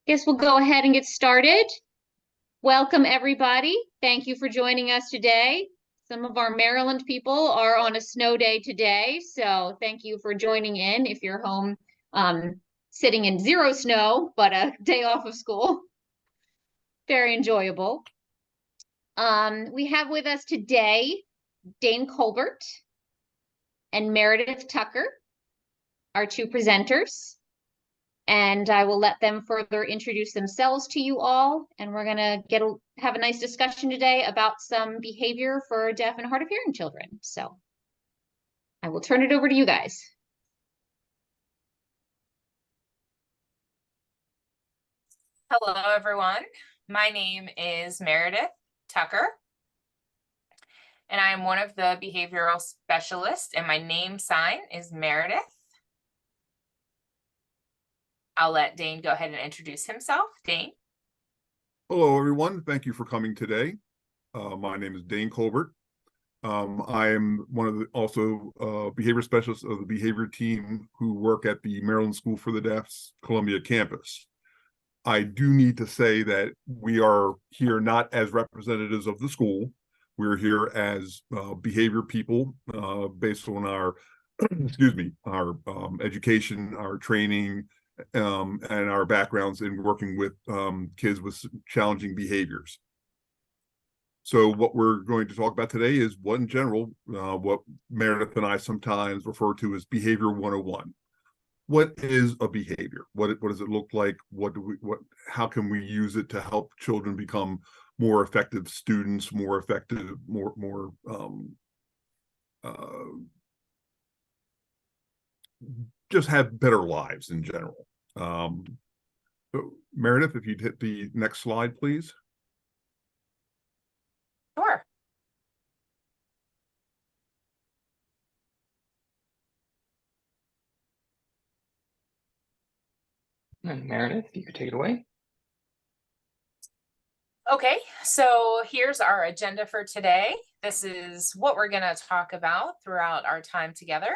Guess we'll go ahead and get started. Welcome, everybody. Thank you for joining us today. Some of our Maryland people are on a snow day today, so thank you for joining in if you're home sitting in zero snow, but a day off of school. Very enjoyable. We have with us today Dane Colbert and Meredith Tucker, our two presenters. And I will let them further introduce themselves to you all. And we're gonna have a nice discussion today about some behavior for deaf and hard of hearing children. So I will turn it over to you guys. Hello, everyone. My name is Meredith Tucker, and I am one of the behavioral specialists, and my name sign is Meredith. I'll let Dane go ahead and introduce himself. Dane. Hello, everyone. Thank you for coming today. My name is Dane Colbert. I am one of the behavior specialists of the behavior team who work at the Maryland School for the Deaf's Columbia campus. I do need to say that we are here not as representatives of the school. We're here as behavior people based on our, excuse me, our education, our training, and our backgrounds in working with kids with challenging behaviors. So what we're going to talk about today is what in general, what Meredith and I sometimes refer to as behavior 101. What is a behavior? What does it look like? How can we use it to help children become more effective students, more effective, just have better lives in general. So Meredith, if you'd hit the next slide, please. Sure. And Meredith, you could take it away. Okay, so here's our agenda for today. This is what we're going to talk about throughout our time together.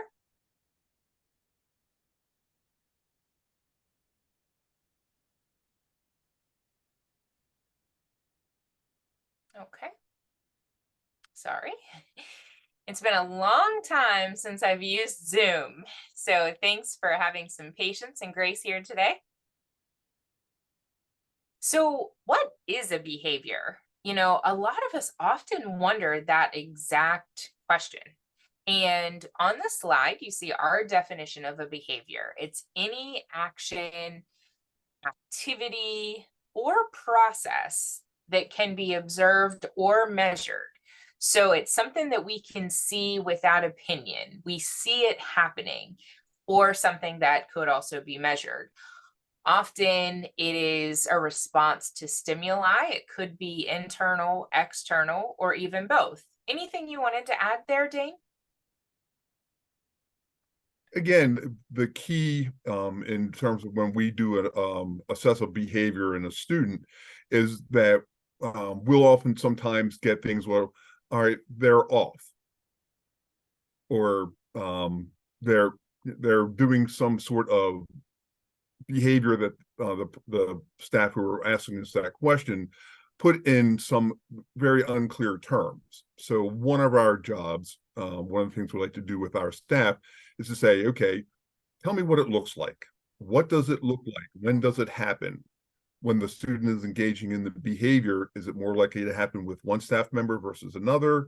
Okay. Sorry. It's been a long time since I've used Zoom, so thanks for having some patience and grace here today. So, what is a behavior? A lot of us often wonder that exact question. And on the slide, you see our definition of a behavior. It's any action, activity, or process that can be observed or measured. So it's something that we can see without opinion. We see it happening, or something that could also be measured. Often it is a response to stimuli. It could be internal, external, or even both. Anything you wanted to add there, Dane? Again, the key in terms of when we do assess a behavior in a student is that we'll often sometimes get things where, all right, they're off, or they're doing some sort of behavior that the staff who are asking us that question put in some very unclear terms. So one of our jobs, one of the things we like to do with our staff is to say, okay, tell me what it looks like. What does it look like? When does it happen? When the student is engaging in the behavior, is it more likely to happen with one staff member versus another?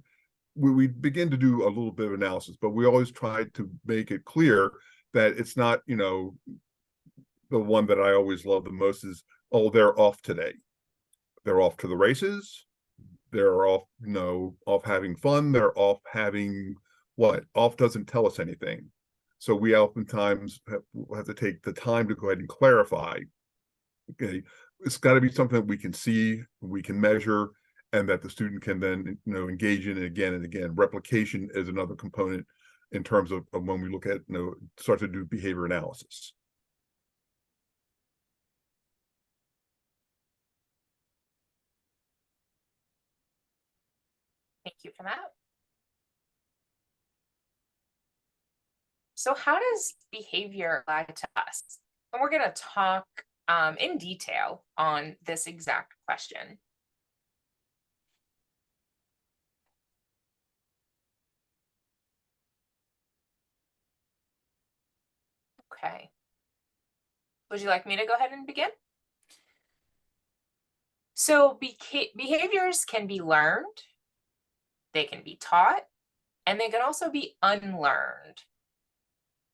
We begin to do a little bit of analysis, but we always try to make it clear that it's not, the one that I always love the most is, oh, they're off today. They're off to the races. They're off, off having fun. They're off having what? Off doesn't tell us anything. So we oftentimes have to take the time to go ahead and clarify. Okay, it's got to be something that we can see, we can measure, and that the student can then, engage in it again and again. Replication is another component in terms of when we look at, start to do behavior analysis. Thank you for that. So how does behavior apply to us? And we're going to talk in detail on this exact question. Okay. Would you like me to go ahead and begin? So behaviors can be learned, they can be taught, and they can also be unlearned.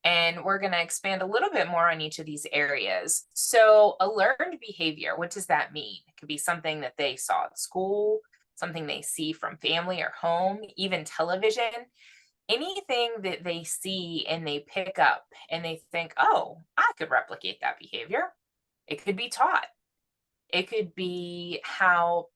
And we're going to expand a little bit more on each of these areas. So a learned behavior, what does that mean? It could be something that they saw at school, something they see from family or home, even television. Anything that they see and they pick up and they think, oh, I could replicate that behavior. It could be taught. It could be how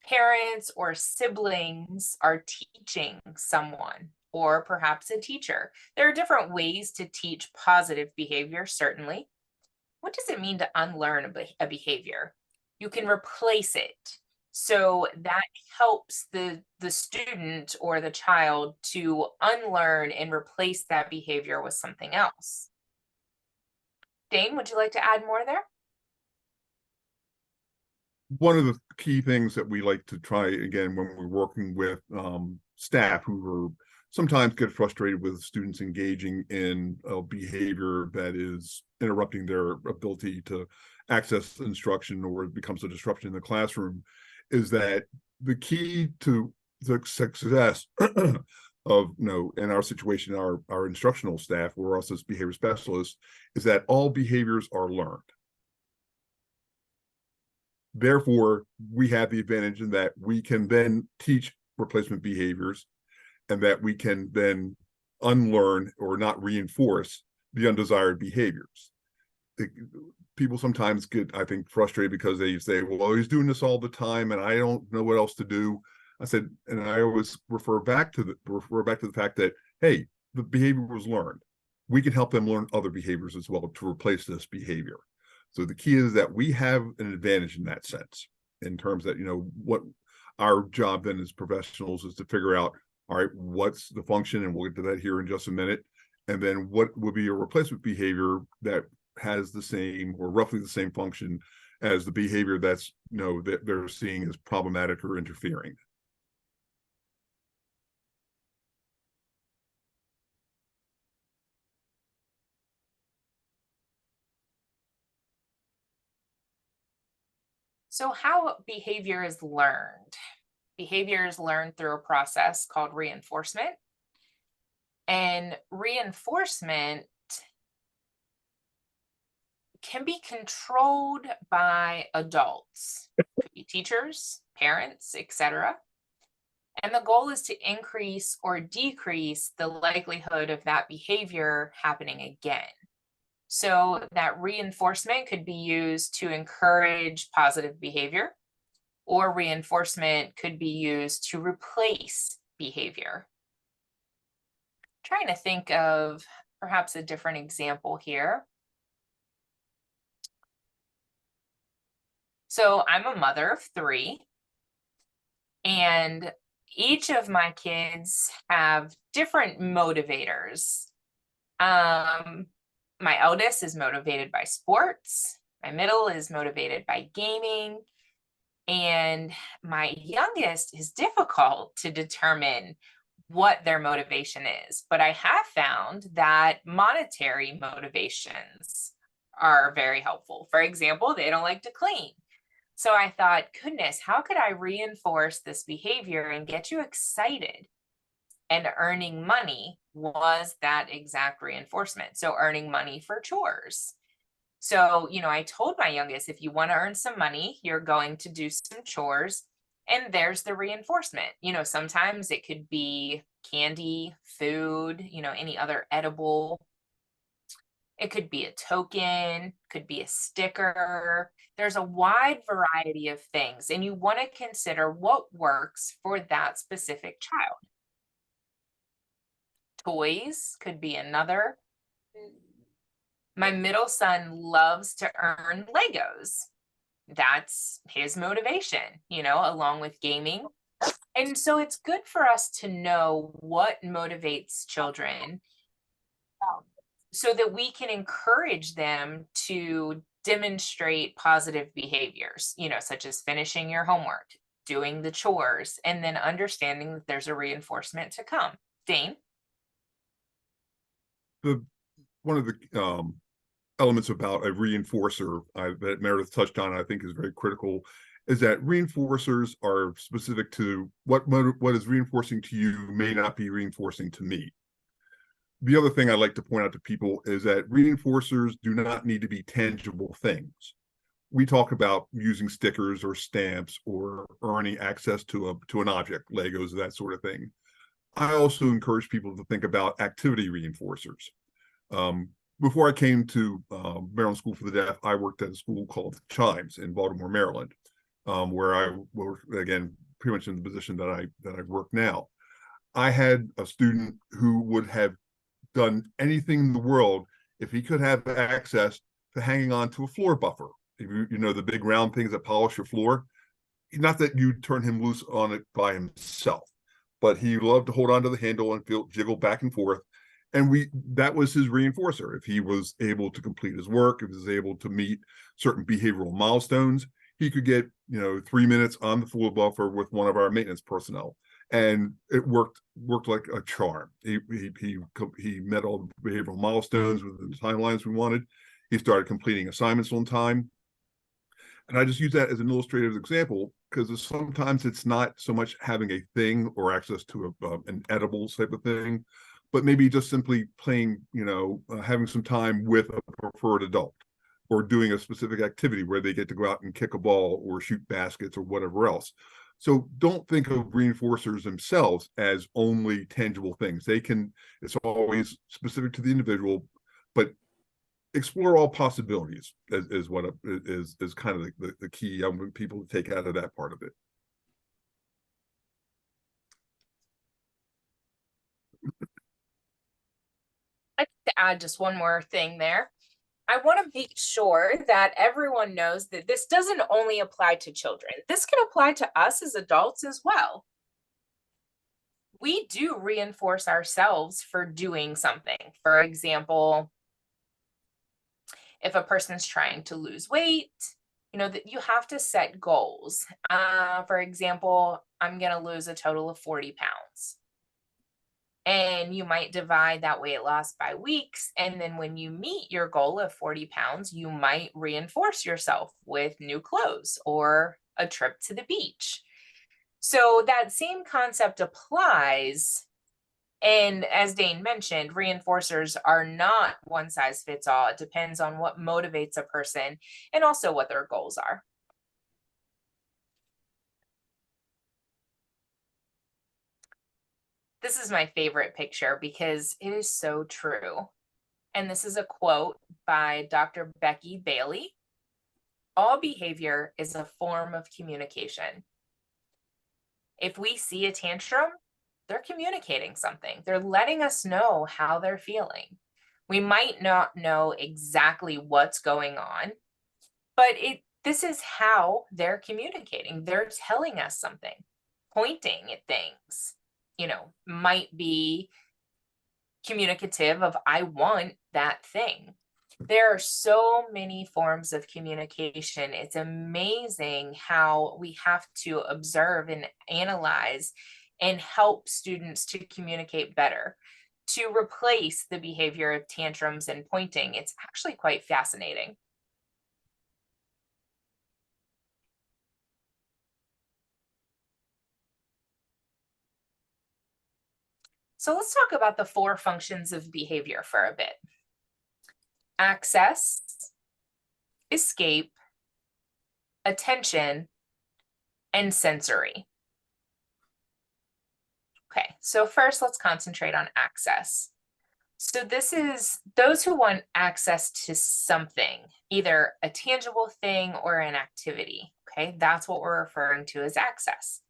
parents or siblings are teaching someone, or perhaps a teacher. There are different ways to teach positive behavior, certainly. What does it mean to unlearn a behavior? You can replace it. So that helps the student or the child to unlearn and replace that behavior with something else. Dane, would you like to add more there? One of the key things that we like to try, again, when we're working with staff who are sometimes get frustrated with students engaging in a behavior that is interrupting their ability to access instruction, or it becomes a disruption in the classroom, is that the key to the success of, in our situation, our instructional staff, we're also behavior specialists, is that all behaviors are learned. Therefore, we have the advantage in that we can then teach replacement behaviors, and that we can then unlearn or not reinforce the undesired behaviors. People sometimes get, I think, frustrated because they say, well, he's doing this all the time and I don't know what else to do. I said, and I always refer back to the fact that, hey, the behavior was learned. We can help them learn other behaviors as well to replace this behavior. So the key is that we have an advantage in that sense, in terms that, what our job then as professionals is to figure out, all right, what's the function? And we'll get to that here in just a minute. And then what would be a replacement behavior that has the same or roughly the same function as the behavior that's, that they're seeing as problematic or interfering. So how behavior is learned? Behavior is learned through a process called reinforcement. And reinforcement can be controlled by adults, could be teachers, parents, etc. And the goal is to increase or decrease the likelihood of that behavior happening again. So that reinforcement could be used to encourage positive behavior, or reinforcement could be used to replace behavior. Trying to think of perhaps a different example here. So I'm a mother of 3, and each of my kids have different motivators. My eldest is motivated by sports. My middle is motivated by gaming. And my youngest is difficult to determine what their motivation is. But I have found that monetary motivations are very helpful. For example, they don't like to clean. So I thought, goodness, how could I reinforce this behavior and get you excited? And earning money was that exact reinforcement. So earning money for chores. So, I told my youngest, if you want to earn some money, you're going to do some chores. And there's the reinforcement. Sometimes it could be candy, food, any other edible. It could be a token, could be a sticker. There's a wide variety of things, and you want to consider what works for that specific child. Toys could be another. My middle son loves to earn Legos. That's his motivation, along with gaming. And so it's good for us to know what motivates children, so that we can encourage them to demonstrate positive behaviors, such as finishing your homework, doing the chores, and then understanding that there's a reinforcement to come. Dane? One of the elements about a reinforcer that Meredith touched on, I think is very critical, is that reinforcers are specific to what is reinforcing to you may not be reinforcing to me. The other thing I like to point out to people is that reinforcers do not need to be tangible things. We talk about using stickers or stamps or earning access to an object, Legos, that sort of thing. I also encourage people to think about activity reinforcers. Before I came to Maryland School for the Deaf, I worked at a school called Chimes in Baltimore, Maryland, where I worked, again, pretty much in the position that I work now. I had a student who would have done anything in the world if he could have access to hanging on to a floor buffer. You know, the big round things that polish your floor. Not that you turn him loose on it by himself, but he loved to hold on to the handle and jiggle back and forth. And that was his reinforcer. If he was able to complete his work, if he was able to meet certain behavioral milestones, he could get 3 minutes on the floor buffer with one of our maintenance personnel, and it worked like a charm. He met all the behavioral milestones within the timelines we wanted. He started completing assignments on time, and I just use that as an illustrative example because sometimes it's not so much having a thing or access to an edible type of thing, but maybe just simply playing, having some time with a preferred adult, or doing a specific activity where they get to go out and kick a ball or shoot baskets or whatever else. So don't think of reinforcers themselves as only tangible things. It's always specific to the individual, but explore all possibilities is what is kind of the key I want people to take out of that part of it. I'd like to add just one more thing there. I want to make sure that everyone knows that this doesn't only apply to children. This can apply to us as adults as well. We do reinforce ourselves for doing something. For example, if a person's trying to lose weight, that you have to set goals. For example, I'm going to lose a total of 40 pounds. And you might divide that weight loss by weeks. And then when you meet your goal of 40 pounds, you might reinforce yourself with new clothes or a trip to the beach. So that same concept applies. And as Dane mentioned, reinforcers are not one size fits all. It depends on what motivates a person and also what their goals are. This is my favorite picture because it is so true. And this is a quote by Dr. Becky Bailey. All behavior is a form of communication. If we see a tantrum, they're communicating something. They're letting us know how they're feeling. We might not know exactly what's going on, but this is how they're communicating. They're telling us something, pointing at things. Might be communicative of I want that thing. There are so many forms of communication. It's amazing how we have to observe and analyze and help students to communicate better, to replace the behavior of tantrums and pointing. It's actually quite fascinating. So let's talk about the 4 functions of behavior for a bit. Access, escape, attention, and sensory. Okay, so first let's concentrate on access. So this is those who want access to something, either a tangible thing or an activity. Okay, that's what we're referring to as access.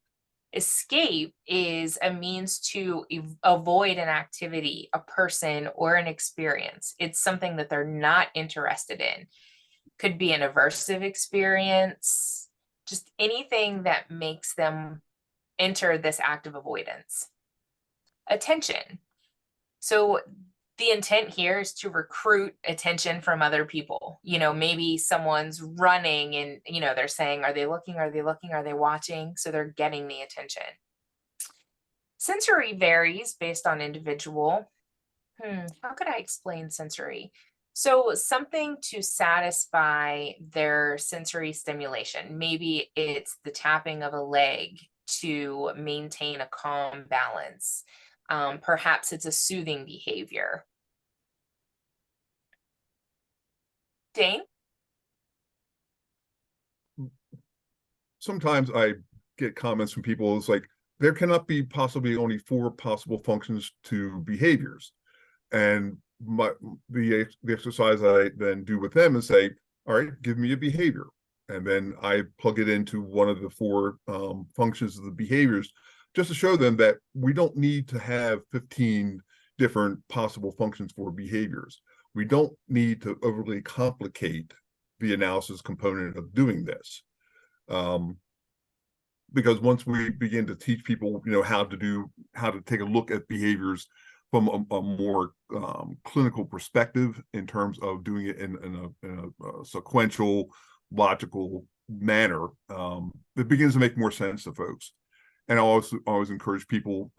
Escape is a means to avoid an activity, a person, or an experience. It's something that they're not interested in. Could be an aversive experience, just anything that makes them enter this act of avoidance. Attention. So The intent here is to recruit attention from other people. You know, maybe someone's running and, you know, they're saying, are they looking? Are they looking? Are they watching? So they're getting the attention. Sensory varies based on individual. How could I explain sensory? So something to satisfy their sensory stimulation. Maybe it's the tapping of a leg to maintain a calm balance. Perhaps it's a soothing behavior. Dane? Sometimes I get comments from people, it's like, there cannot be possibly only 4 possible functions to behaviors. And the exercise I then do with them is say, all right, give me a behavior. And then I plug it into one of the 4 functions of the behaviors, just to show them that we don't need to have 15 different possible functions for behaviors. We don't need to overly complicate the analysis component of doing this. Because once we begin to teach people, you know, how to take a look at behaviors from a more clinical perspective in terms of doing it in a sequential, logical manner, it begins to make more sense to folks. And I always encourage people.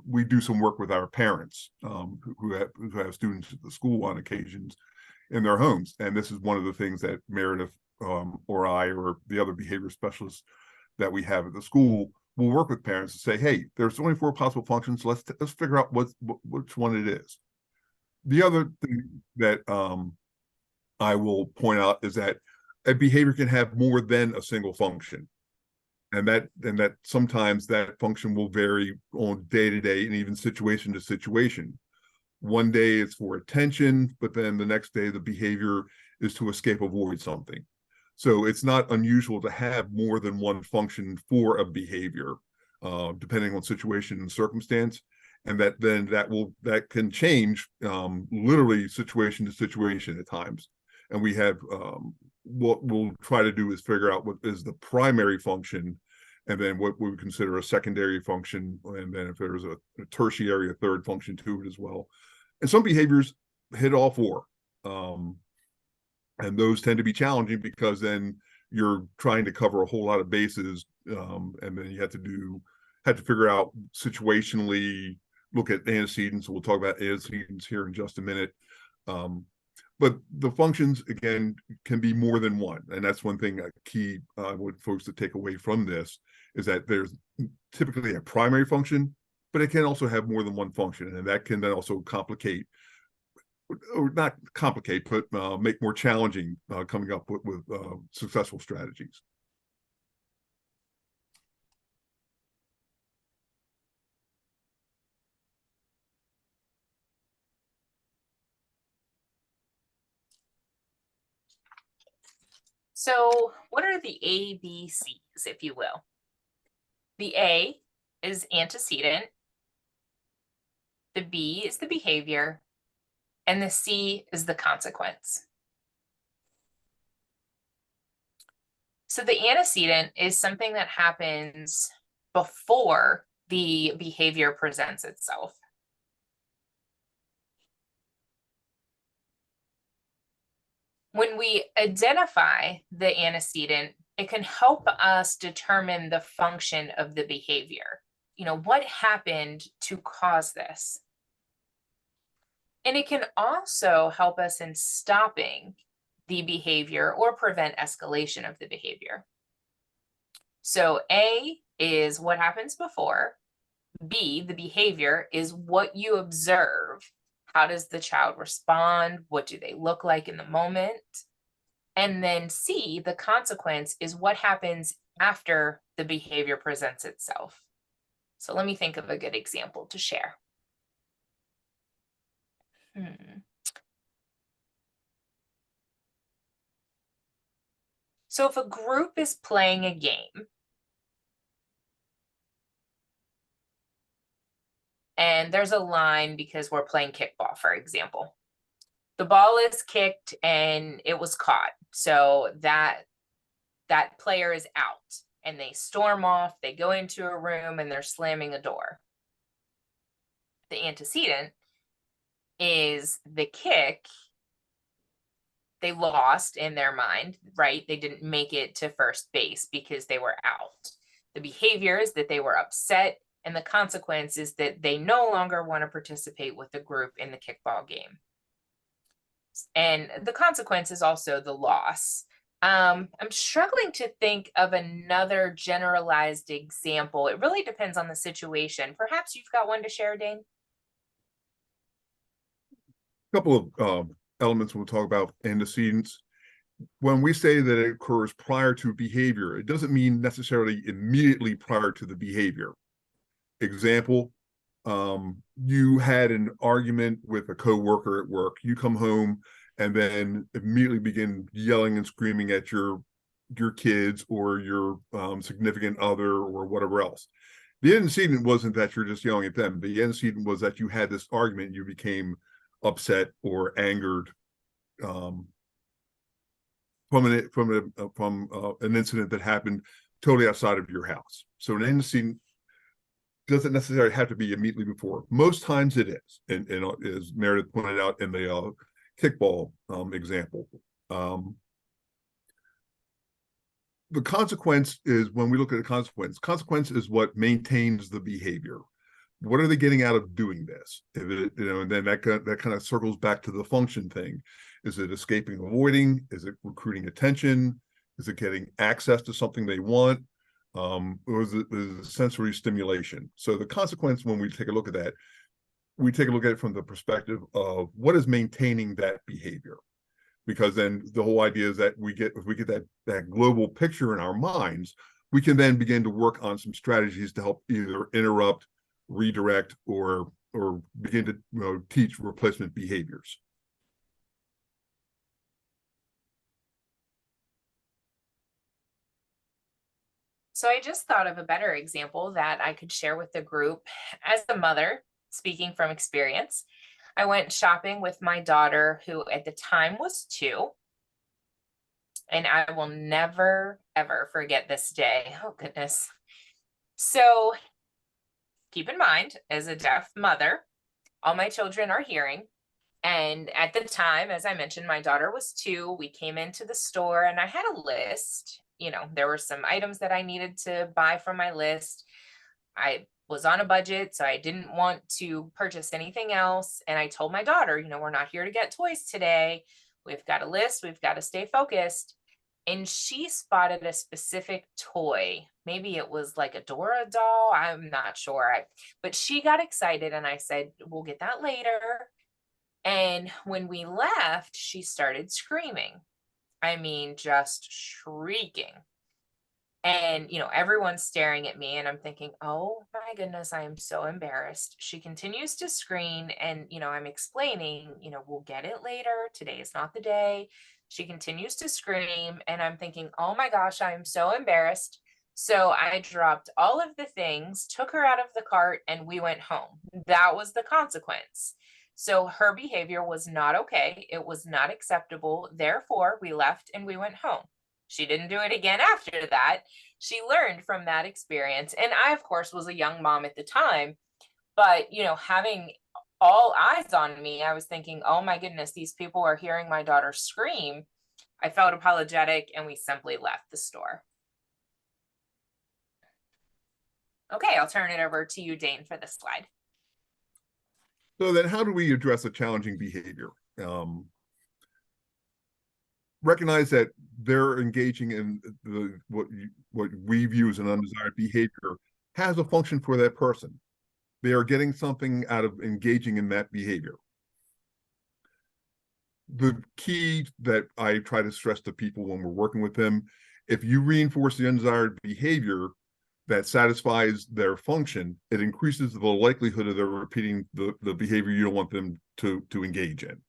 We do some work with our parents who have students at the school on occasions in their homes, and this is one of the things that Meredith or I or the other behavior specialists that we have at the school will work with parents to say, hey, there's only 4 possible functions. Let's figure out which one it is. The other thing that I will point out is that a behavior can have more than a single function. And that sometimes that function will vary on day to day and even situation to situation. One day it's for attention, but then the next day the behavior is to escape, avoid something. So it's not unusual to have more than one function for a behavior, depending on situation and circumstance. And that can change literally situation to situation at times. And we have what we'll try to do is figure out what is the primary function, and then what we would consider a secondary function, and then if there's a tertiary, a third function to it as well. And some behaviors hit all 4. And those tend to be challenging because then you're trying to cover a whole lot of bases, and then you have to figure out situationally, look at antecedents. We'll talk about antecedents here in just a minute. But the functions, again, can be more than one. And that's one thing, a key I want folks to take away from this, is that there's typically a primary function, but it can also have more than one function. And that can then also complicate, or not complicate, but make more challenging coming up with successful strategies. So what are the ABCs, if you will? The A is antecedent, the B is the behavior, and the C is the consequence. So the antecedent is something that happens before the behavior presents itself. When we identify the antecedent, it can help us determine the function of the behavior. You know, what happened to cause this? And it can also help us in stopping the behavior or prevent escalation of the behavior. So A is what happens before. B, the behavior, is what you observe. How does the child respond? What do they look like in the moment? And then C, the consequence, is what happens after the behavior presents itself. So let me think of a good example to share. So if a group is playing a game, and there's a line because we're playing kickball, for example. The ball is kicked and it was caught. So that player is out, and they storm off, they go into a room and they're slamming a door. The antecedent is the kick, they lost in their mind, right? They didn't make it to first base because they were out. The behavior is that they were upset, and the consequence is that they no longer want to participate with the group in the kickball game. And the consequence is also the loss. I'm struggling to think of another generalized example. It really depends on the situation. Perhaps you've got one to share, Dane? Couple of elements we'll talk about antecedents. When we say that it occurs prior to behavior, it doesn't mean necessarily immediately prior to the behavior. Example, you had an argument with a coworker at work. You come home and then immediately begin yelling and screaming at your kids or your significant other or whatever else. The antecedent wasn't that you're just yelling at them. The antecedent was that you had this argument, you became upset or angered from an incident that happened totally outside of your house. So an antecedent doesn't necessarily have to be immediately before. Most times it is, and as Meredith pointed out in the kickball example. The consequence is, when we look at the consequence is what maintains the behavior. What are they getting out of doing this? If it, and then that kind of circles back to the function thing. Is it escaping, avoiding? Is it recruiting attention? Is it getting access to something they want? Or is it sensory stimulation? So the consequence, when we take a look at that, we take a look at it from the perspective of what is maintaining that behavior. Because then the whole idea is that if we get that global picture in our minds, we can then begin to work on some strategies to help either interrupt, redirect, or begin to teach replacement behaviors. So I just thought of a better example that I could share with the group. As a mother, speaking from experience, I went shopping with my daughter, who at the time was 2. And I will never, ever forget this day. Oh, goodness. So keep in mind, as a deaf mother, all my children are hearing. And at the time, as I mentioned, my daughter was 2. We came into the store and I had a list. There were some items that I needed to buy from my list. I was on a budget, so I didn't want to purchase anything else. And I told my daughter, we're not here to get toys today. We've got a list. We've got to stay focused. And she spotted a specific toy. Maybe it was like a Dora doll. I'm not sure. But she got excited and I said, we'll get that later. And when we left, she started screaming. I mean, just shrieking. And, everyone's staring at me and I'm thinking, oh my goodness, I am so embarrassed. She continues to scream and, I'm explaining, we'll get it later. Today is not the day. She continues to scream and I'm thinking, oh my gosh, I am so embarrassed. So I dropped all of the things, took her out of the cart, and we went home. That was the consequence. So her behavior was not okay. It was not acceptable. Therefore, we left and we went home. She didn't do it again after that. She learned from that experience. And I, of course, was a young mom at the time. But, having all eyes on me, I was thinking, oh my goodness, these people are hearing my daughter scream. I felt apologetic and we simply left the store. Okay, I'll turn it over to you, Dane, for this slide. So then how do we address a challenging behavior? Recognize that they're engaging in what we view as an undesired behavior has a function for that person. They are getting something out of engaging in that behavior. The key that I try to stress to people when we're working with them, if you reinforce the undesired behavior that satisfies their function, it increases the likelihood of them repeating the behavior you don't want them to engage in.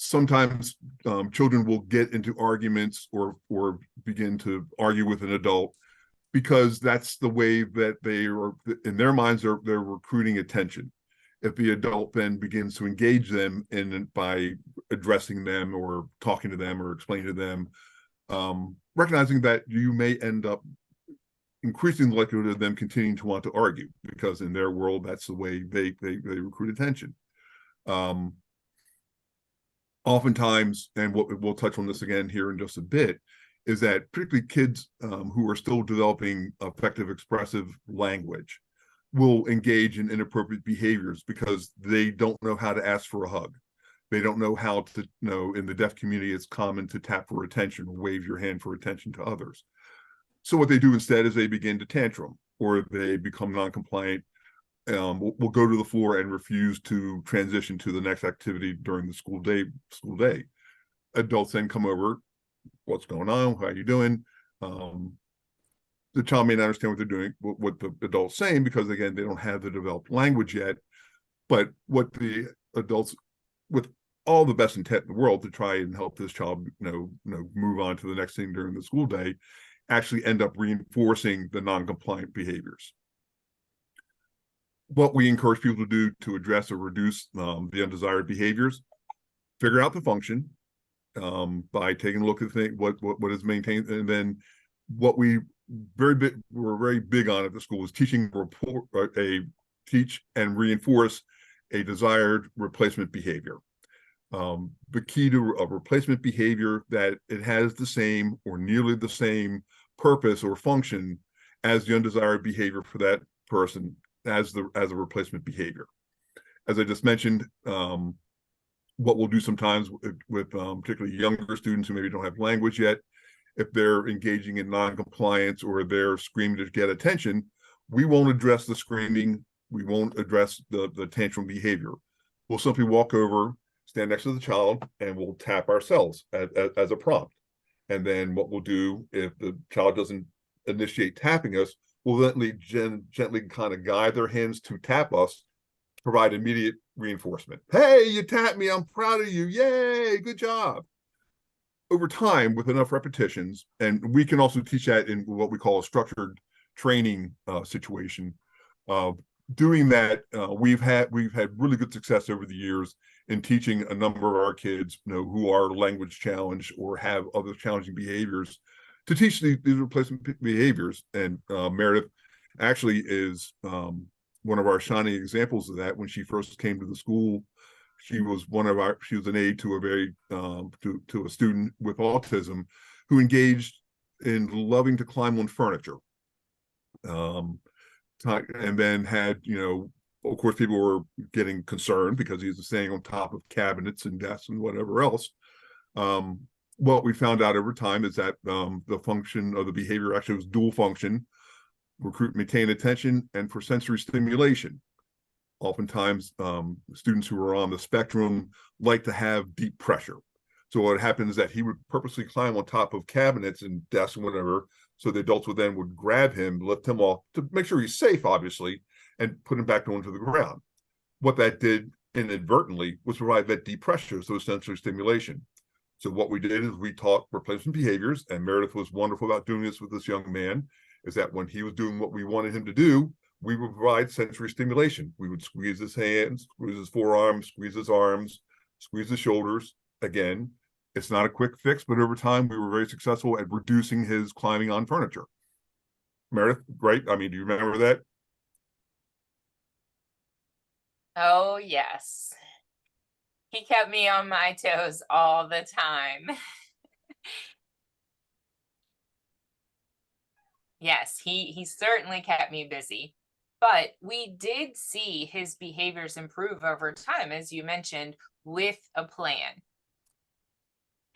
Sometimes children will get into arguments or begin to argue with an adult because that's the way that they are, in their minds, they're recruiting attention. If the adult then begins to engage them by addressing them or talking to them or explaining to them, recognizing that you may end up increasing the likelihood of them continuing to want to argue, because in their world, that's the way they recruit attention. Oftentimes, and we'll touch on this again here in just a bit, is that particularly kids who are still developing effective expressive language will engage in inappropriate behaviors because they don't know how to ask for a hug. They don't know how to, in the deaf community, it's common to tap for attention or wave your hand for attention to others. So what they do instead is they begin to tantrum, or they become non-compliant, will go to the floor and refuse to transition to the next activity during the school day. Adults then come over, what's going on? How are you doing? The child may not understand what they're doing, what the adult's saying, because again, they don't have the developed language yet. But what the adults, with all the best intent in the world to try and help this child, move on to the next thing during the school day, actually end up reinforcing the non-compliant behaviors. What we encourage people to do to address or reduce the undesired behaviors: figure out the function by taking a look at what is maintained, and then what we're very big on at the school is teach and reinforce a desired replacement behavior. The key to a replacement behavior, that it has the same or nearly the same purpose or function as the undesired behavior for that person as a replacement behavior. As I just mentioned, what we'll do sometimes with particularly younger students who maybe don't have language yet, if they're engaging in non-compliance or they're screaming to get attention, we won't address the screaming. We won't address the tantrum behavior. We'll simply walk over, stand next to the child, and we'll tap ourselves as a prompt. And then what we'll do, if the child doesn't initiate tapping us, we'll then gently kind of guide their hands to tap us, provide immediate reinforcement. Hey, you tapped me, I'm proud of you, yay, good job. Over time, with enough repetitions, and we can also teach that in what we call a structured training situation. Doing that, we've had really good success over the years in teaching a number of our kids, who are language challenged or have other challenging behaviors, to teach these replacement behaviors. And Meredith actually is one of our shining examples of that. When she first came to the school, she was an aide to a student with autism who engaged in loving to climb on furniture. And then had, of course, people were getting concerned because he was staying on top of cabinets and desks and whatever else. What we found out over time is that the function of the behavior actually was dual function: recruit, maintain attention, and for sensory stimulation. Oftentimes, students who are on the spectrum like to have deep pressure. So what happens is that he would purposely climb on top of cabinets and desks and whatever, so the adults would grab him, lift him off to make sure he's safe, obviously, and put him back onto the ground. What that did inadvertently was provide that deep pressure, so sensory stimulation. So what we did is we taught replacement behaviors, and Meredith was wonderful about doing this with this young man, is that when he was doing what we wanted him to do, we would provide sensory stimulation. We would squeeze his hands, squeeze his forearms, squeeze his arms, squeeze his shoulders. Again, it's not a quick fix, but over time, we were very successful at reducing his climbing on furniture. Meredith, right? I mean, do you remember that? Oh, yes. He kept me on my toes all the time. Yes, he certainly kept me busy. But we did see his behaviors improve over time, as you mentioned, with a plan.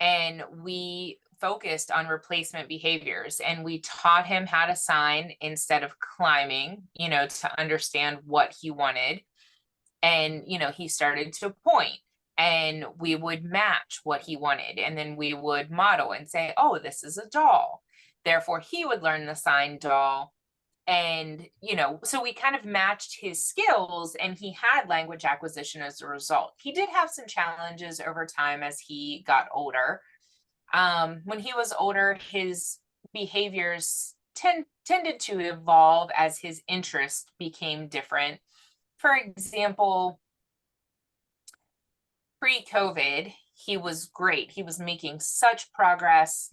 And we focused on replacement behaviors, and we taught him how to sign instead of climbing, to understand what he wanted. And, he started to point, and we would match what he wanted. And then we would model and say, oh, this is a doll. Therefore, he would learn the sign doll. And, so we kind of matched his skills, and he had language acquisition as a result. He did have some challenges over time as he got older. When he was older, his behaviors tended to evolve as his interest became different. For example, pre-COVID, he was great. He was making such progress,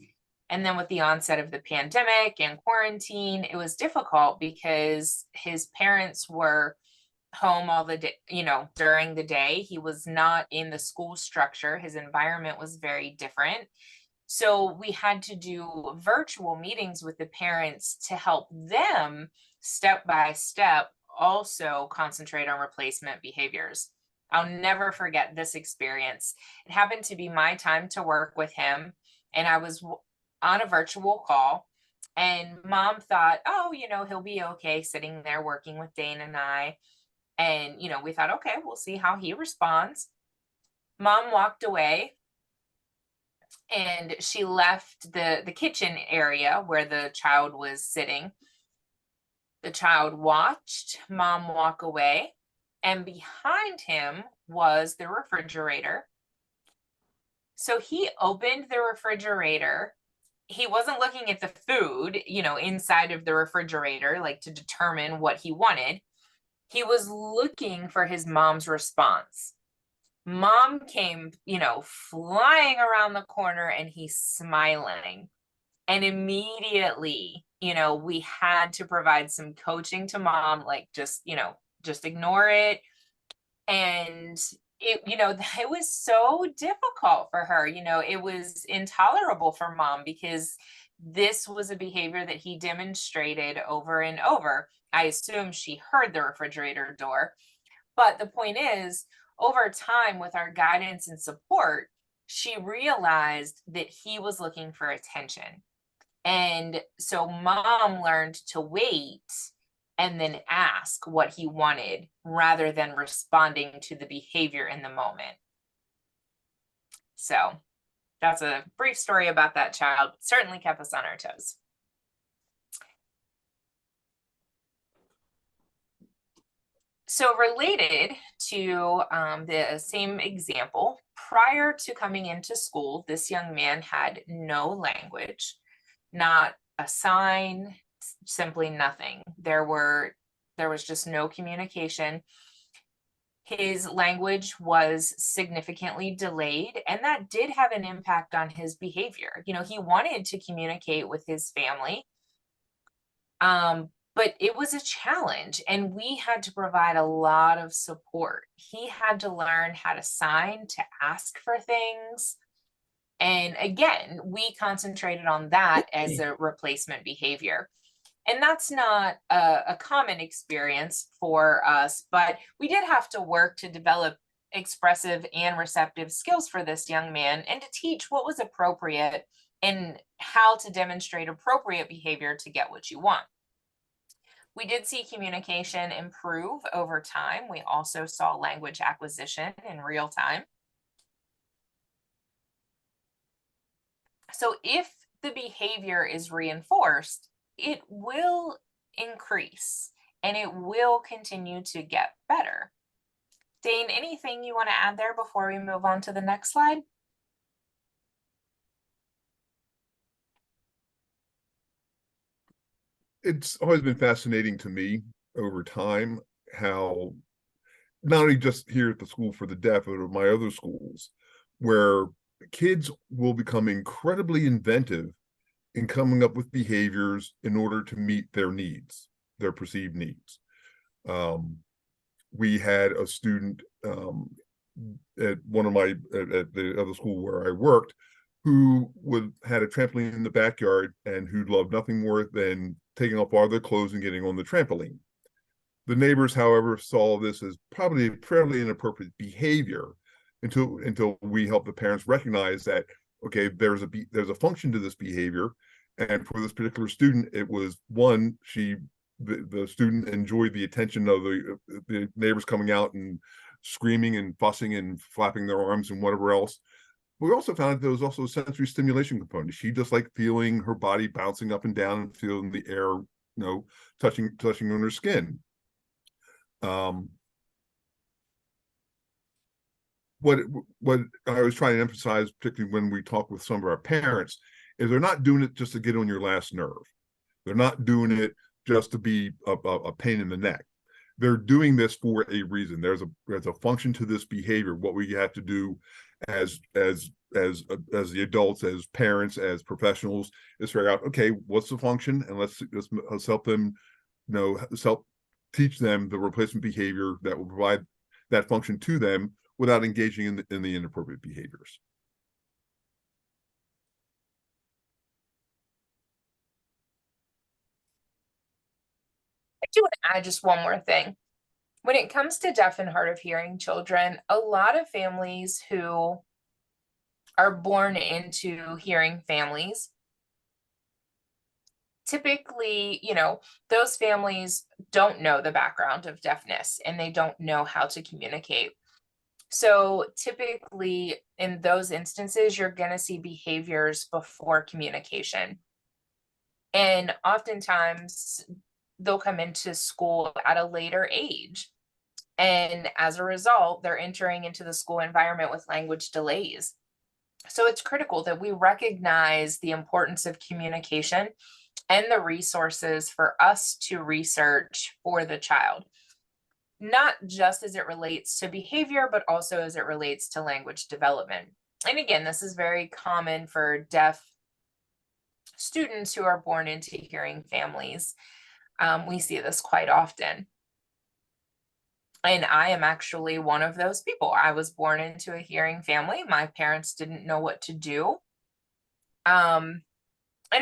And then with the onset of the pandemic and quarantine, it was difficult because his parents were home all the day, during the day. He was not in the school structure. His environment was very different. So we had to do virtual meetings with the parents to help them step by step also concentrate on replacement behaviors. I'll never forget this experience. It happened to be my time to work with him, and I was on a virtual call, and mom thought, oh, he'll be okay sitting there working with Dane and I. And, we thought, okay, we'll see how he responds. Mom walked away, and she left the kitchen area where the child was sitting. The child watched mom walk away, and behind him was the refrigerator. So he opened the refrigerator. He wasn't looking at the food, inside of the refrigerator, like to determine what he wanted. He was looking for his mom's response. Mom came, flying around the corner, and he's smiling. And immediately, we had to provide some coaching to mom, like just ignore it. And it was so difficult for her. It was intolerable for mom because this was a behavior that he demonstrated over and over. I assume she heard the refrigerator door. But the point is, over time, with our guidance and support, she realized that he was looking for attention. And so mom learned to wait and then ask what he wanted rather than responding to the behavior in the moment. So that's a brief story about that child. Certainly kept us on our toes. So related to the same example, prior to coming into school, this young man had no language, not a sign, simply nothing. There was just no communication. His language was significantly delayed, and that did have an impact on his behavior. He wanted to communicate with his family, but it was a challenge, and we had to provide a lot of support. He had to learn how to sign, to ask for things. And again, we concentrated on that as a replacement behavior. And that's not a common experience for us, but we did have to work to develop expressive and receptive skills for this young man and to teach what was appropriate and how to demonstrate appropriate behavior to get what you want. We did see communication improve over time. We also saw language acquisition in real time. So if the behavior is reinforced, it will increase and it will continue to get better. Dane, anything you want to add there before we move on to the next slide? It's always been fascinating to me over time how not only just here at the School for the Deaf, but at my other schools, where kids will become incredibly inventive in coming up with behaviors in order to meet their needs, their perceived needs. We had a student at the other school where I worked who had a trampoline in the backyard and who loved nothing more than taking off all their clothes and getting on the trampoline. The neighbors, however, saw this as probably fairly inappropriate behavior until we helped the parents recognize that, okay, there's a function to this behavior. And for this particular student, it was one, the student enjoyed the attention of the neighbors coming out and screaming and fussing and flapping their arms and whatever else. We also found that there was also a sensory stimulation component. She just liked feeling her body bouncing up and down and feeling the air, touching on her skin. What I was trying to emphasize, particularly when we talk with some of our parents, is they're not doing it just to get on your last nerve. They're not doing it just to be a pain in the neck. They're doing this for a reason. There's a function to this behavior. What we have to do as as the adults, as parents, as professionals, is figure out, okay, what's the function, and let's help them, help teach them the replacement behavior that will provide that function to them without engaging in the inappropriate behaviors. I do want to add just one more thing. When it comes to deaf and hard of hearing children, a lot of families who are born into hearing families, typically, those families don't know the background of deafness and they don't know how to communicate. So typically in those instances, you're going to see behaviors before communication. And oftentimes they'll come into school at a later age. And as a result, they're entering into the school environment with language delays. So it's critical that we recognize the importance of communication and the resources for us to research for the child, not just as it relates to behavior, but also as it relates to language development. And again, this is very common for deaf students who are born into hearing families. We see this quite often. And I am actually one of those people. I was born into a hearing family. My parents didn't know what to do. And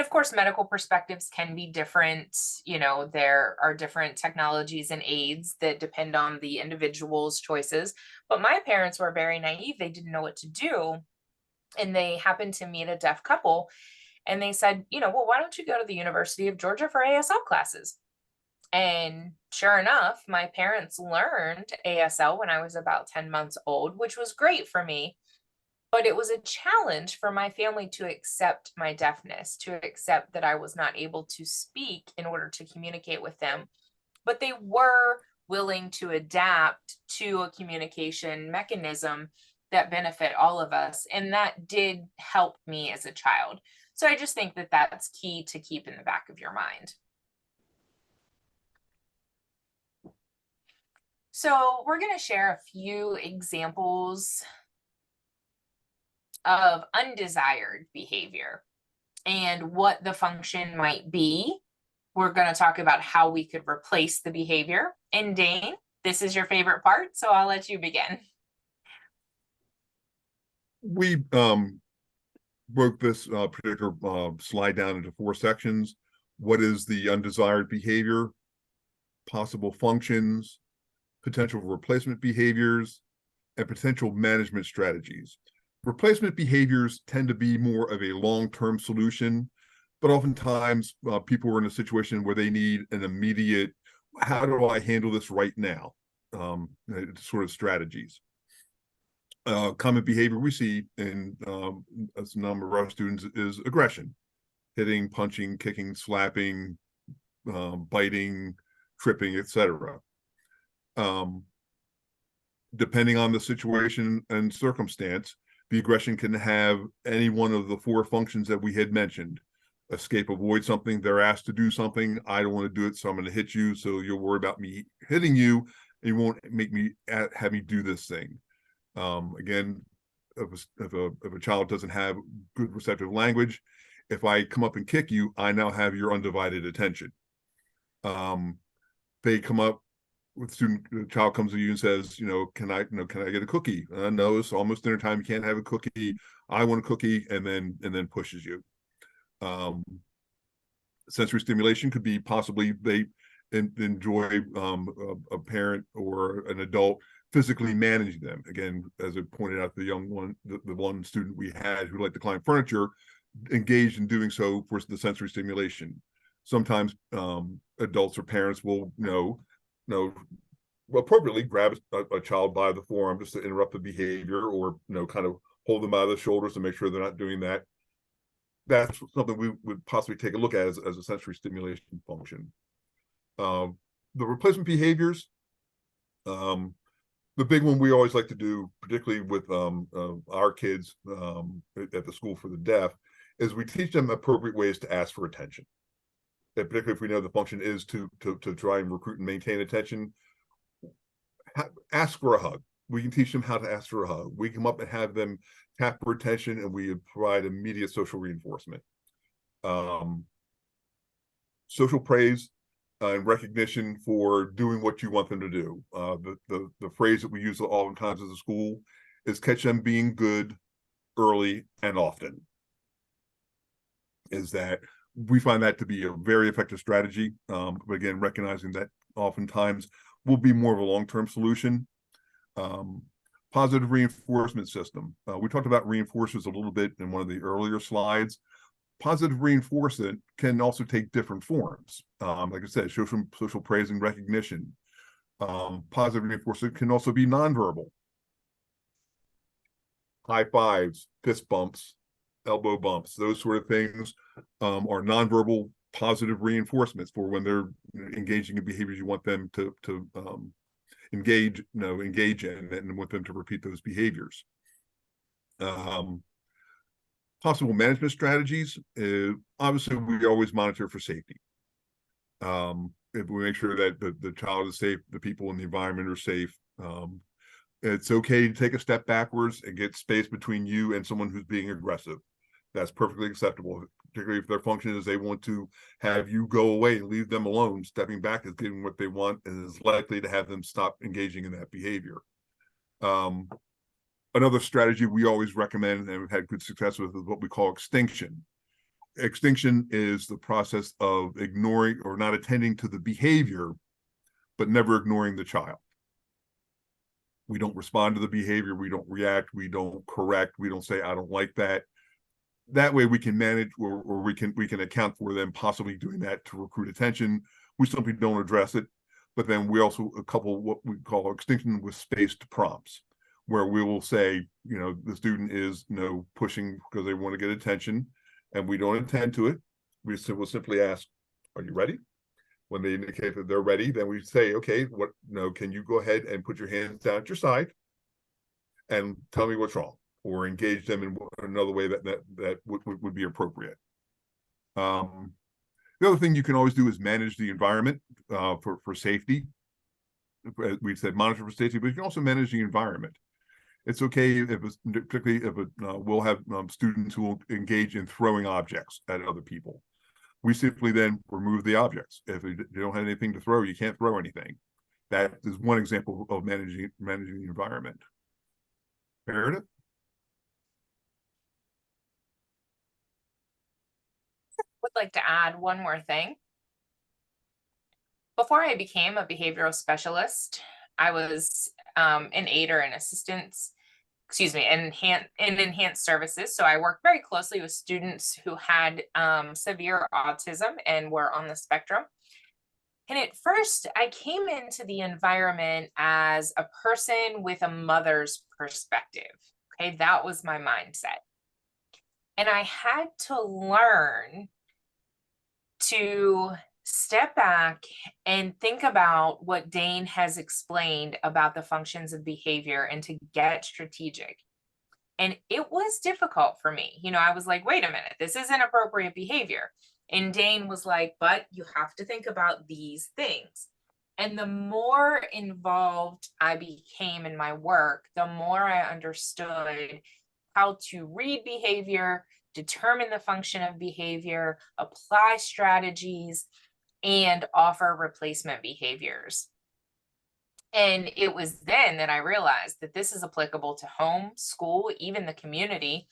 of course, medical perspectives can be different. There are different technologies and aids that depend on the individual's choices. But my parents were very naive. They didn't know what to do. And they happened to meet a deaf couple. And they said, well, why don't you go to the University of Georgia for ASL classes? And sure enough, my parents learned ASL when I was about 10 months old, which was great for me. But it was a challenge for my family to accept my deafness, to accept that I was not able to speak in order to communicate with them. But they were willing to adapt to a communication mechanism that benefit all of us. And that did help me as a child. So I just think that that's key to keep in the back of your mind. So we're going to share a few examples of undesired behavior and what the function might be. We're going to talk about how we could replace the behavior. And Dane, this is your favorite part, so I'll let you begin. We broke this particular slide down into 4 sections. What is the undesired behavior, possible functions, potential replacement behaviors, and potential management strategies. Replacement behaviors tend to be more of a long-term solution, but oftentimes people are in a situation where they need an immediate, how do I handle this right now, sort of strategies. Common behavior we see in a number of our students is aggression, hitting, punching, kicking, slapping, biting, tripping, etc. Depending on the situation and circumstance, the aggression can have any one of the 4 functions that we had mentioned. Escape, avoid something, they're asked to do something, I don't want to do it, so I'm going to hit you, so you'll worry about me hitting you, and you won't make me have me do this thing. Again, if a child doesn't have good receptive language, if I come up and kick you, I now have your undivided attention. They come up with the child comes to you and says, can I get a cookie? No, it's almost dinner time. You can't have a cookie. I want a cookie, and then pushes you. Sensory stimulation could be possibly they enjoy a parent or an adult physically managing them. Again, as I pointed out, the young one, the one student we had who liked to climb furniture, engaged in doing so for the sensory stimulation. Sometimes adults or parents will appropriately grab a child by the forearm just to interrupt the behavior, or kind of hold them by the shoulders to make sure they're not doing that. That's something we would possibly take a look at as a sensory stimulation function. The replacement behaviors, the big one we always like to do, particularly with our kids at the School for the Deaf, is we teach them appropriate ways to ask for attention. And particularly if we know the function is to try and recruit and maintain attention, ask for a hug. We can teach them how to ask for a hug. We come up and have them tap for attention, and we provide immediate social reinforcement. Social praise and recognition for doing what you want them to do. The phrase that we use oftentimes as a school is catch them being good early and often. Is that we find that to be a very effective strategy. But again, recognizing that oftentimes will be more of a long-term solution. Positive reinforcement system. We talked about reinforcers a little bit in one of the earlier slides. Positive reinforcement can also take different forms. Like I said, social praise and recognition. Positive reinforcement can also be nonverbal. High fives, fist bumps, elbow bumps, those sort of things are nonverbal positive reinforcements for when they're engaging in behaviors you want them to engage in, and want them to repeat those behaviors. Possible management strategies. Obviously, we always monitor for safety. If we make sure that the child is safe, the people in the environment are safe. It's okay to take a step backwards and get space between you and someone who's being aggressive. That's perfectly acceptable, particularly if their function is they want to have you go away and leave them alone. Stepping back is getting what they want and is likely to have them stop engaging in that behavior. Another strategy we always recommend and we've had good success with is what we call extinction. Extinction is the process of ignoring or not attending to the behavior, but never ignoring the child. We don't respond to the behavior. We don't react. We don't correct. We don't say, I don't like that. That way we can manage or we can account for them possibly doing that to recruit attention. We simply don't address it. But then we also couple what we call extinction with spaced prompts, where we will say, the student is, pushing because they want to get attention, and we don't attend to it. We will simply ask, are you ready? When they indicate that they're ready, then we say, okay, can you go ahead and put your hands down at your side and tell me what's wrong, or engage them in another way that would be appropriate. The other thing you can always do is manage the environment for safety. We said monitor for safety, but you can also manage the environment. It's okay particularly if we'll have students who will engage in throwing objects at other people. We simply then remove the objects. If you don't have anything to throw, you can't throw anything. That is one example of managing the environment. Meredith? Would like to add one more thing. Before I became a behavioral specialist, I was an aider and assistance, in enhanced services. So I worked very closely with students who had severe autism and were on the spectrum. And at first, I came into the environment as a person with a mother's perspective. Okay, that was my mindset. And I had to learn to step back and think about what Dane has explained about the functions of behavior and to get strategic. And it was difficult for me. I was like, wait a minute, this isn't appropriate behavior. And Dane was like, but you have to think about these things. And the more involved I became in my work, the more I understood how to read behavior, determine the function of behavior, apply strategies, and offer replacement behaviors. And it was then that I realized that this is applicable to home, school, even the community.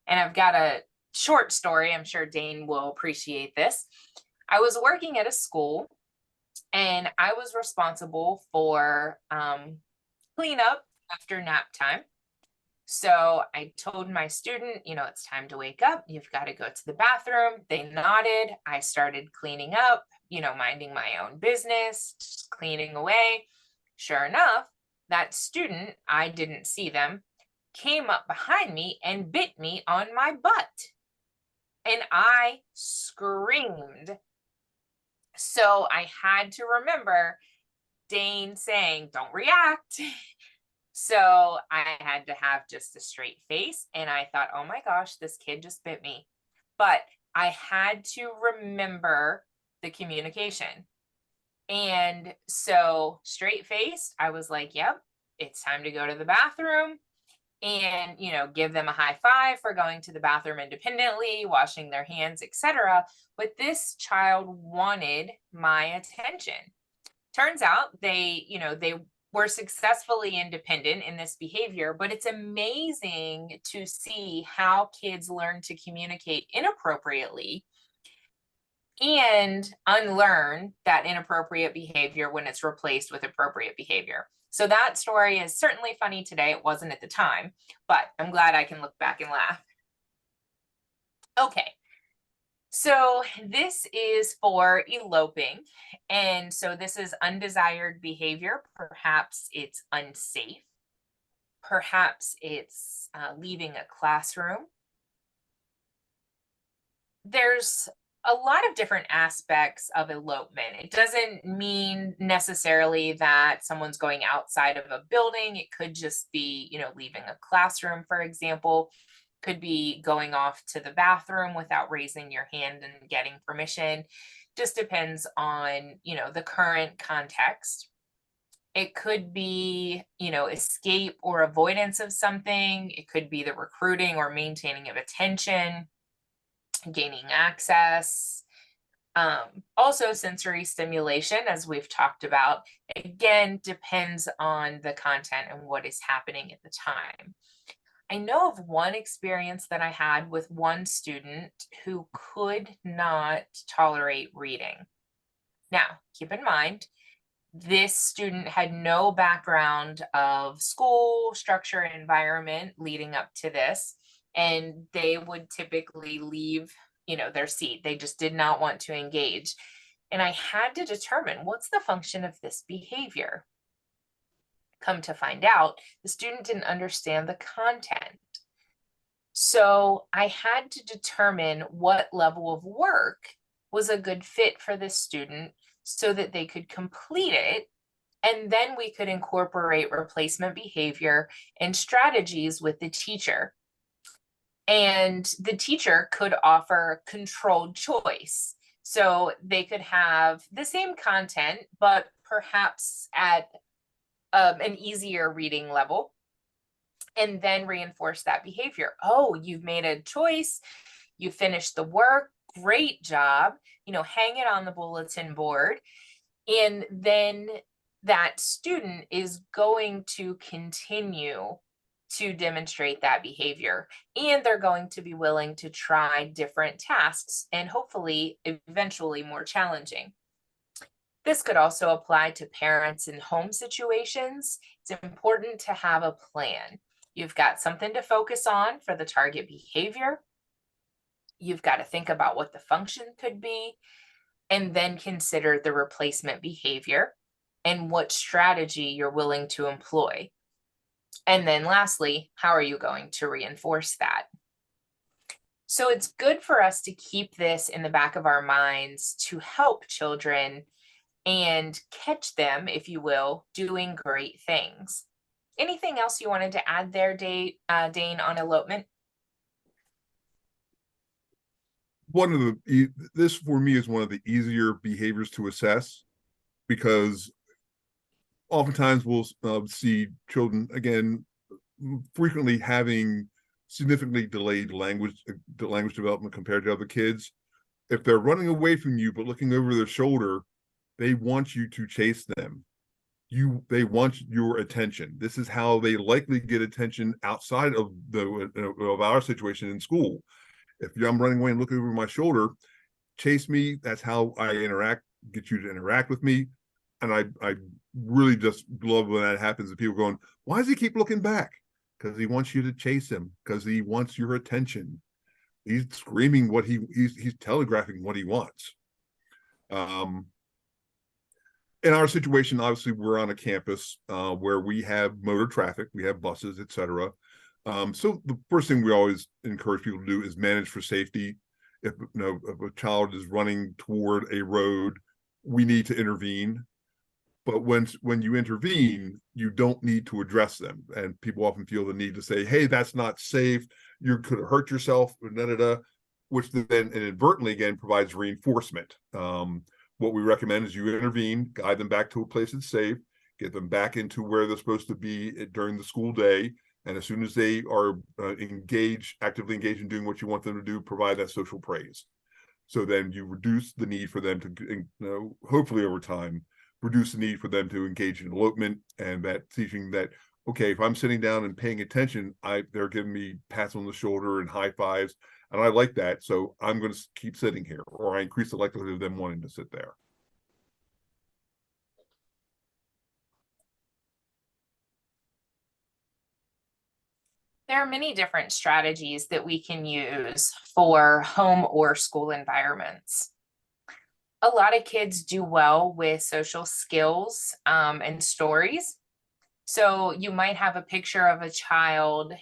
And I've got a short story. I'm sure Dane will appreciate this. I was working at a school and I was responsible for cleanup after nap time. So I told my student, it's time to wake up. You've got to go to the bathroom. They nodded. I started cleaning up, minding my own business, just cleaning away. Sure enough, that student, I didn't see them, came up behind me and bit me on my butt. And I screamed. So I had to remember Dane saying, don't react. So I had to have just a straight face. And I thought, oh my gosh, this kid just bit me. But I had to remember the communication. And so straight faced, I was like, yep, it's time to go to the bathroom, and give them a high five for going to the bathroom independently, washing their hands, etc. But this child wanted my attention. Turns out they were successfully independent in this behavior, but it's amazing to see how kids learn to communicate inappropriately and unlearn that inappropriate behavior when it's replaced with appropriate behavior. So that story is certainly funny today. It wasn't at the time, but I'm glad I can look back and laugh. Okay, so this is for eloping. And so this is undesired behavior. Perhaps it's unsafe. Perhaps it's leaving a classroom. There's a lot of different aspects of elopement. It doesn't mean necessarily that someone's going outside of a building. It could just be, leaving a classroom, for example. Could be going off to the bathroom without raising your hand and getting permission. Just depends on, the current context. It could be, escape or avoidance of something. It could be the recruiting or maintaining of attention, gaining access. Also sensory stimulation, as we've talked about, again, depends on the content and what is happening at the time. I know of one experience that I had with one student who could not tolerate reading. Now, keep in mind, this student had no background of school, structure, and environment leading up to this, and they would typically leave, their seat. They just did not want to engage. And I had to determine, what's the function of this behavior? Come to find out, the student didn't understand the content. So I had to determine what level of work was a good fit for this student so that they could complete it. And then we could incorporate replacement behavior and strategies with the teacher. And the teacher could offer controlled choice. So they could have the same content, but perhaps at an easier reading level, and then reinforce that behavior. Oh, you've made a choice. You finished the work. Great job. Hang it on the bulletin board. And then that student is going to continue to demonstrate that behavior. And they're going to be willing to try different tasks and hopefully eventually more challenging. This could also apply to parents in home situations. It's important to have a plan. You've got something to focus on for the target behavior. You've got to think about what the function could be, and then consider the replacement behavior and what strategy you're willing to employ. And then lastly, how are you going to reinforce that? So it's good for us to keep this in the back of our minds to help children and catch them, if you will, doing great things. Anything else you wanted to add there, Dane, on elopement? This for me is one of the easier behaviors to assess, because oftentimes we'll see children, again, frequently having significantly delayed language development compared to other kids. If they're running away from you but looking over their shoulder, they want you to chase them. They want your attention. This is how they likely get attention outside of our situation in school. If I'm running away and looking over my shoulder, chase me. That's how I get you to interact with me. And I really just love when that happens, and people going, why does he keep looking back? Because he wants you to chase him, because he wants your attention. He's screaming what he's telegraphing what he wants. In our situation, obviously, we're on a campus where we have motor traffic, we have buses, etc. So the first thing we always encourage people to do is manage for safety. If a child is running toward a road, we need to intervene. But when you intervene, you don't need to address them. And people often feel the need to say, hey, that's not safe. You could hurt yourself, which then inadvertently, again, provides reinforcement. What we recommend is you intervene, guide them back to a place that's safe, get them back into where they're supposed to be during the school day. And as soon as they are actively engaged in doing what you want them to do, provide that social praise. So then you reduce the need for them to, hopefully over time, reduce the need for them to engage in elopement, and that teaching that, okay, if I'm sitting down and paying attention, they're giving me pats on the shoulder and high fives, and I like that, so I'm going to keep sitting here, or I increase the likelihood of them wanting to sit there. There are many different strategies that we can use for home or school environments. A lot of kids do well with social skills and stories. So you might have a picture of a child,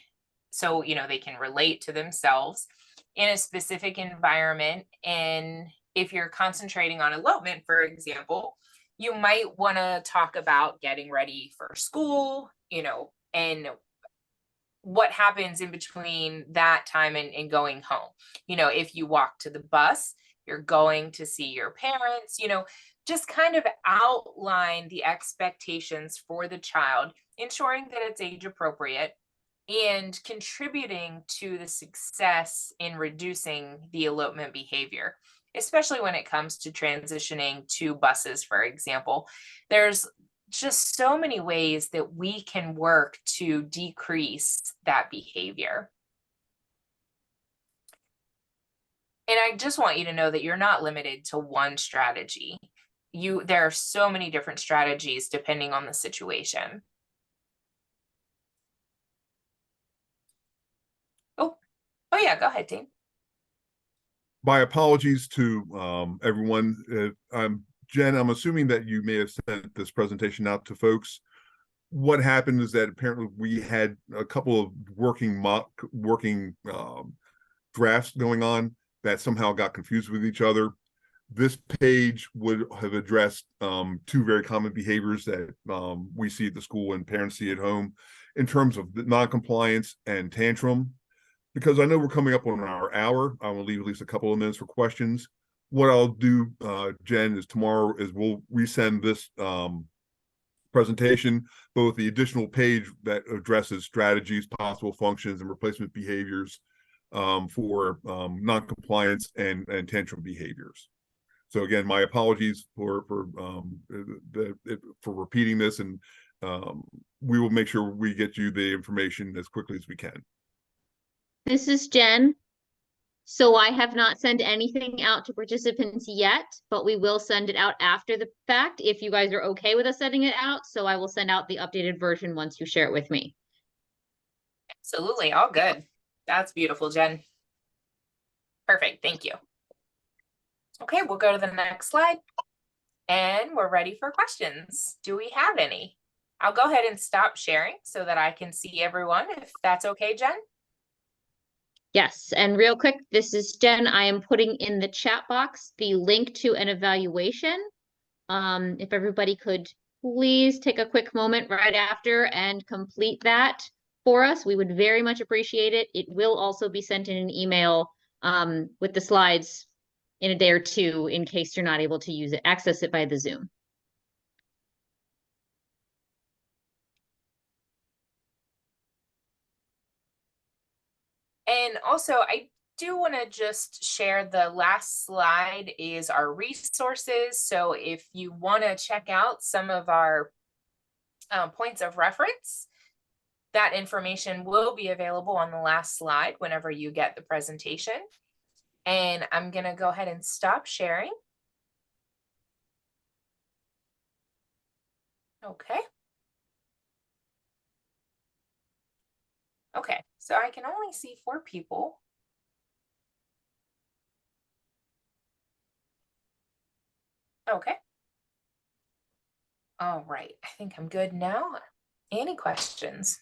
so they can relate to themselves in a specific environment. And if you're concentrating on elopement, for example, you might want to talk about getting ready for school, and what happens in between that time and going home. If you walk to the bus, you're going to see your parents, just kind of outline the expectations for the child, ensuring that it's age appropriate and contributing to the success in reducing the elopement behavior, especially when it comes to transitioning to buses, for example. There's just so many ways that we can work to decrease that behavior. And I just want you to know that you're not limited to one strategy. There are so many different strategies depending on the situation. Oh yeah, go ahead, Dean. My apologies to everyone. Jen, I'm assuming that you may have sent this presentation out to folks. What happened is that apparently we had a couple of working drafts going on that somehow got confused with each other. This page would have addressed two very common behaviors that we see at the school and parents see at home in terms of the non-compliance and tantrum. Because I know we're coming up on our hour, I will leave at least a couple of minutes for questions. What I'll do, Jen, is tomorrow is we'll resend this presentation, both the additional page that addresses strategies, possible functions, and replacement behaviors for non-compliance and tantrum behaviors. So again, my apologies for repeating this, and we will make sure we get you the information as quickly as we can. This is Jen. So I have not sent anything out to participants yet, but we will send it out after the fact if you guys are okay with us sending it out. So I will send out the updated version once you share it with me. Absolutely, all good. That's beautiful, Jen. Perfect, thank you. Okay, we'll go to the next slide. And we're ready for questions. Do we have any? I'll go ahead and stop sharing so that I can see everyone, if that's okay, Jen. Yes, and real quick, this is Jen. I am putting in the chat box the link to an evaluation. If everybody could please take a quick moment right after and complete that for us, we would very much appreciate it. It will also be sent in an email with the slides in a day or two in case you're not able to access it by the Zoom. And also, I do want to just share the last slide is our resources. So if you want to check out some of our points of reference, that information will be available on the last slide whenever you get the presentation. And I'm going to go ahead and stop sharing. Okay. Okay, so I can only see 4 people. Okay. All right, I think I'm good now. Any questions?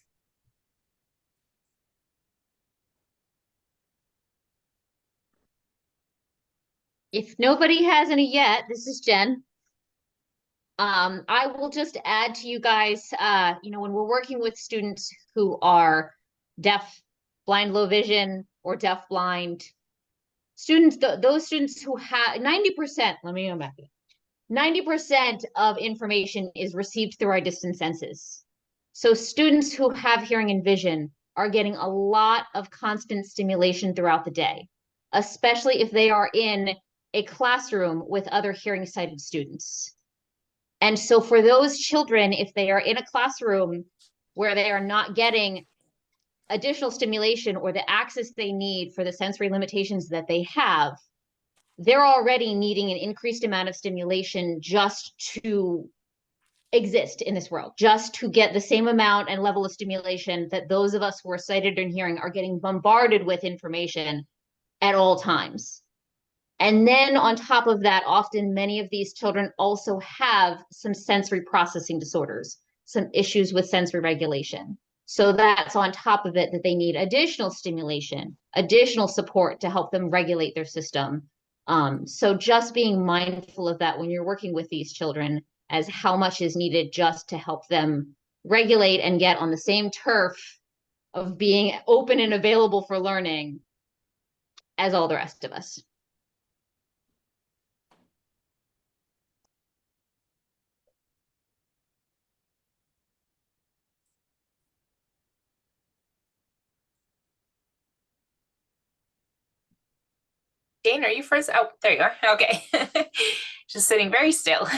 If nobody has any yet, this is Jen. I will just add to you guys, when we're working with students who are deaf, blind, low vision, or deaf blind students, those students who have 90%, let me go back. 90% of information is received through our distance senses. So students who have hearing and vision are getting a lot of constant stimulation throughout the day, especially if they are in a classroom with other hearing sighted students. And so for those children, if they are in a classroom where they are not getting additional stimulation or the access they need for the sensory limitations that they have, they're already needing an increased amount of stimulation just to exist in this world, just to get the same amount and level of stimulation that those of us who are sighted and hearing are getting bombarded with information at all times. And then on top of that, often many of these children also have some sensory processing disorders, some issues with sensory regulation. So that's on top of it that they need additional stimulation, additional support to help them regulate their system. So just being mindful of that when you're working with these children, as how much is needed just to help them regulate and get on the same turf of being open and available for learning as all the rest of us. Jane, are you first? Oh, there you are. Okay. Just sitting very still.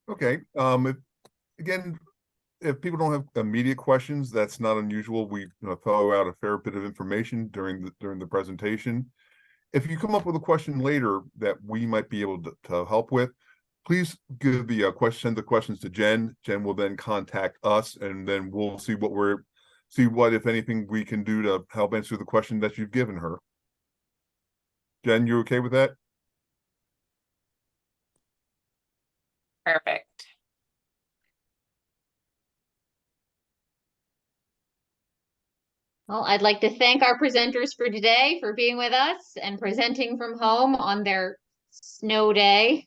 Okay, again, if people don't have immediate questions, that's not unusual. We throw out a fair bit of information during the presentation. If you come up with a question later that we might be able to help with, please give the send the questions to Jen. Jen will then contact us, and then we'll see what, if anything, we can do to help answer the question that you've given her. Jen, you okay with that? Perfect. Well, I'd like to thank our presenters for today for being with us and presenting from home on their snow day.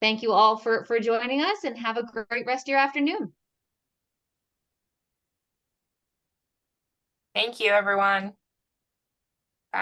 Thank you all for joining us, and have a great rest of your afternoon. Thank you, everyone.